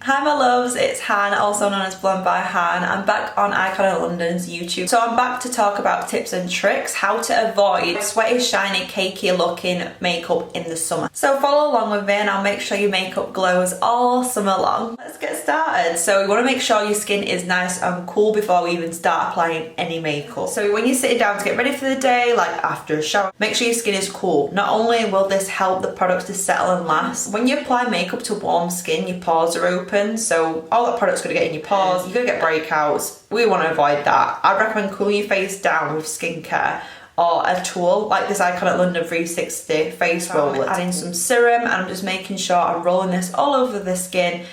Hi my loves, it's Han, also known as Blonde by Han. I'm back on Iconic London's YouTube. So I'm back to talk about tips and tricks, how to avoid sweaty, shiny, cakey looking makeup in the summer. So follow along with me and I'll make sure your makeup glows all summer long. Let's get started. So you want to make sure your skin is nice and cool before we even start applying any makeup. So when you're sitting down to get ready for the day, like after a shower, make sure your skin is cool. Not only will this help the products to settle and last, when you apply makeup to warm skin, your pores are open. So all that product's going to get in your pores, you're going to get breakouts. We want to avoid that. I'd recommend cooling your face down with skincare or a tool like this Iconic London 360 face roller. Adding some serum and I'm just making sure I'm rolling this all over the skin.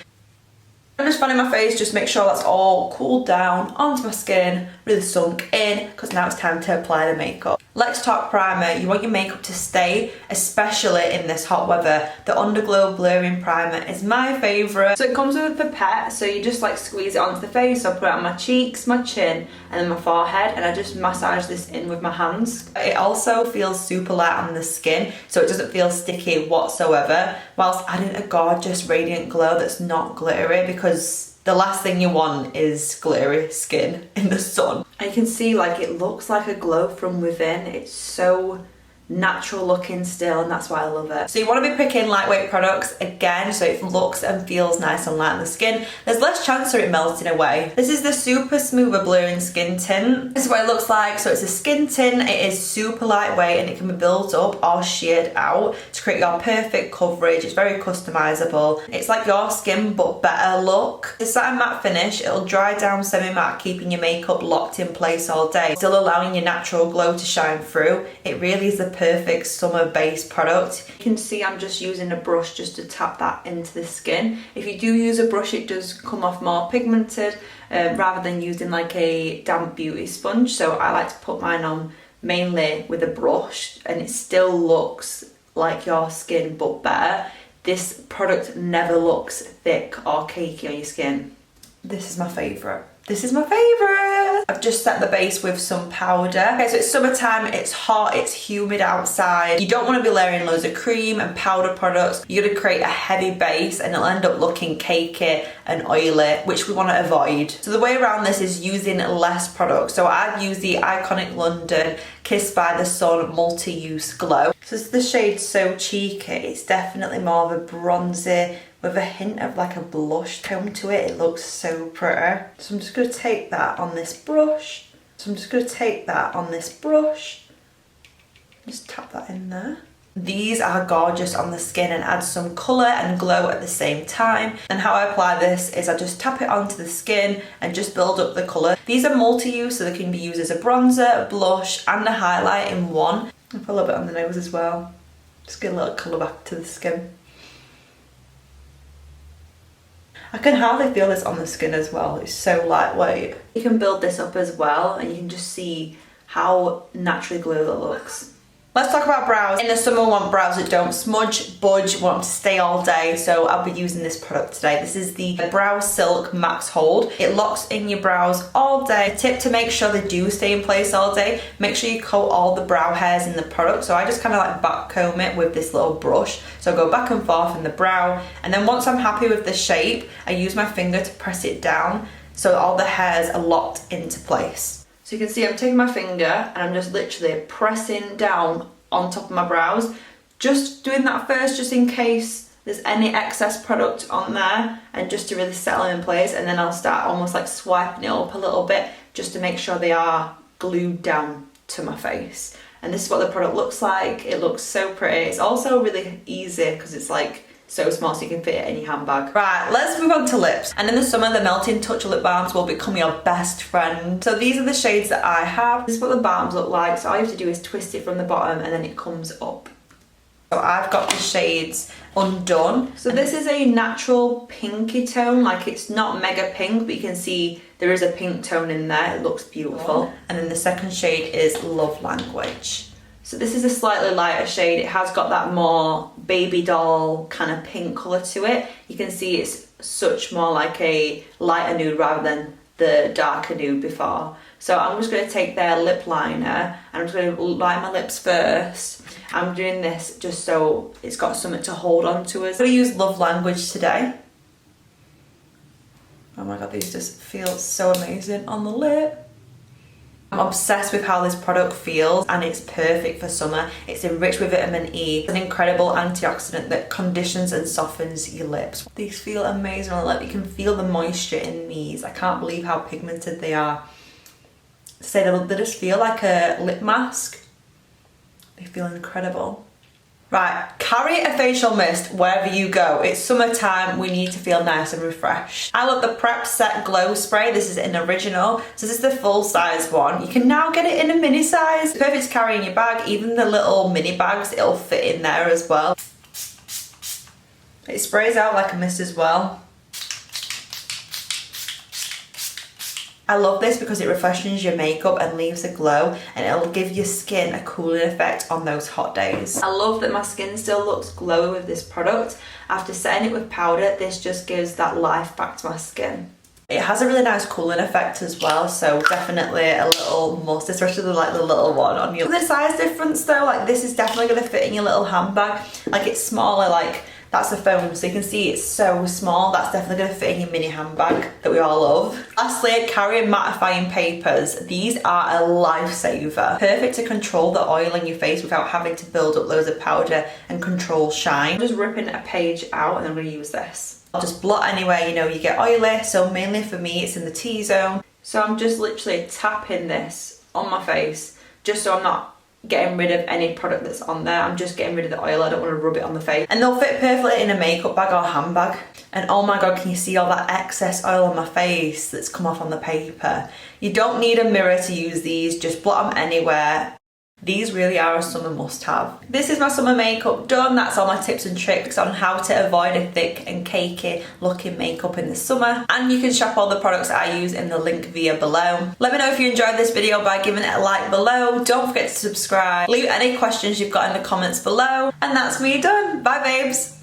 I'm just fanning my face, just make sure that's all cooled down onto my skin, really sunk in, because now it's time to apply the makeup. Let's talk primer. You want your makeup to stay, especially in this hot weather. The Underglow Blurring Primer is my favourite. So it comes with a pipette, so you just like squeeze it onto the face. So I put it on my cheeks, my chin, and then my forehead, and I just massage this in with my hands. It also feels super light on the skin, so it doesn't feel sticky whatsoever, whilst adding a gorgeous radiant glow that's not glittery, because the last thing you want is glittery skin in the sun. And you can see like it looks like a glow from within. It's so natural looking still, and that's why I love it. So you want to be picking lightweight products again, so it looks and feels nice and light on the skin. There's less chance of it melting away. This is the Super Smoother Blurring Skin Tint. This is what it looks like. So it's a skin tint, it is super lightweight and it can be built up or sheared out to create your perfect coverage. It's very customizable. It's like your skin but better look. It's like a matte finish. It'll dry down semi-matte, keeping your makeup locked in place all day, still allowing your natural glow to shine through. It really is the perfect summer base product. You can see I'm just using a brush just to tap that into the skin. If you do use a brush, it does come off more pigmented rather than using like a damp beauty sponge. So I like to put mine on mainly with a brush and it still looks like your skin but better. This product never looks thick or cakey on your skin. This is my favourite. This is my favourite. I've just set the base with some powder. Okay, so it's summertime, it's hot, it's humid outside. You don't want to be layering loads of cream and powder products. You're going to create a heavy base and it'll end up looking cakey and oily, which we want to avoid. So the way around this is using less products. So I've used the Iconic London Kissed by the Sun Multi-Use Glow. So it's the shade So Cheeky. It's definitely more of a bronzy with a hint of like a blush tone to it. It looks so pretty. So I'm just going to take that on this brush. Just tap that in there. These are gorgeous on the skin and add some colour and glow at the same time. And how I apply this is I just tap it onto the skin and just build up the colour. These are multi-use, so they can be used as a bronzer, a blush and a highlight in one. I'll put a little bit on the nose as well. Just get a little colour back to the skin. I can hardly feel this on the skin as well, it's so lightweight. You can build this up as well and you can just see how naturally glowy it looks. Let's talk about brows. In the summer we want brows that don't smudge, budge, want them to stay all day, so I'll be using this product today. This is the Brow Silk Max Hold. It locks in your brows all day. A tip to make sure they do stay in place all day, make sure you coat all the brow hairs in the product. So I just kind of like back comb it with this little brush. So I go back and forth in the brow, and then once I'm happy with the shape, I use my finger to press it down so that all the hairs are locked into place. So you can see I'm taking my finger and I'm just literally pressing down on top of my brows. Just doing that first just in case there's any excess product on there and just to really settle in place, and then I'll start almost like swiping it up a little bit just to make sure they are glued down to my face. And this is what the product looks like. It looks so pretty. It's also really easy because it's like so small so you can fit it in your handbag. Right, let's move on to lips. And in the summer, the Melting Touch lip balms will become your best friend. So these are the shades that I have. This is what the balms look like. So all you have to do is twist it from the bottom and then it comes up. So I've got the shades Undone. So this is a natural pinky tone, like it's not mega pink, but you can see there is a pink tone in there. It looks beautiful. And then the second shade is Love Language. So this is a slightly lighter shade. It has got that more baby doll kind of pink colour to it. You can see it's such more like a lighter nude rather than the darker nude before. So I'm just going to take their lip liner and I'm just going to line my lips first. I'm doing this just so it's got something to hold on to us. I'm going to use Love Language today. Oh my god, these just feel so amazing on the lip. I'm obsessed with how this product feels, and it's perfect for summer. It's enriched with vitamin E. It's an incredible antioxidant that conditions and softens your lips. These feel amazing on the lip. You can feel the moisture in these. I can't believe how pigmented they are. To say they just feel like a lip mask. They feel incredible. Right, carry a facial mist wherever you go. It's summertime, we need to feel nice and refreshed. I love the Prep Set Glow Spray. This is an original, so this is the full size one. You can now get it in a mini size. It's perfect to carry in your bag, even the little mini bags, it'll fit in there as well. It sprays out like a mist as well. I love this because it refreshes your makeup and leaves a glow, and it'll give your skin a cooling effect on those hot days. I love that my skin still looks glowy with this product. After setting it with powder, this just gives that life back to my skin. It has a really nice cooling effect as well, so definitely a little must, especially like the little one on you. The size difference though, like this is definitely going to fit in your little handbag. Like it's smaller, like that's the foam, so you can see it's so small. That's definitely going to fit in your mini handbag that we all love. Lastly, carry mattifying papers. These are a lifesaver. Perfect to control the oil in your face without having to build up loads of powder and control shine. I'm just ripping a page out and I'm going to use this. I'll just blot anywhere you know you get oily, so mainly for me it's in the T-zone. So I'm just literally tapping this on my face just so I'm not getting rid of any product that's on there. I'm just getting rid of the oil. I don't want to rub it on the face. And they'll fit perfectly in a makeup bag or handbag. And oh my god, can you see all that excess oil on my face that's come off on the paper? You don't need a mirror to use these, just blot them anywhere. These really are a summer must-have. This is my summer makeup done. That's all my tips and tricks on how to avoid a thick and cakey looking makeup in the summer. And you can shop all the products that I use in the link via below. Let me know if you enjoyed this video by giving it a like below. Don't forget to subscribe. Leave any questions you've got in the comments below. And that's me done. Bye babes.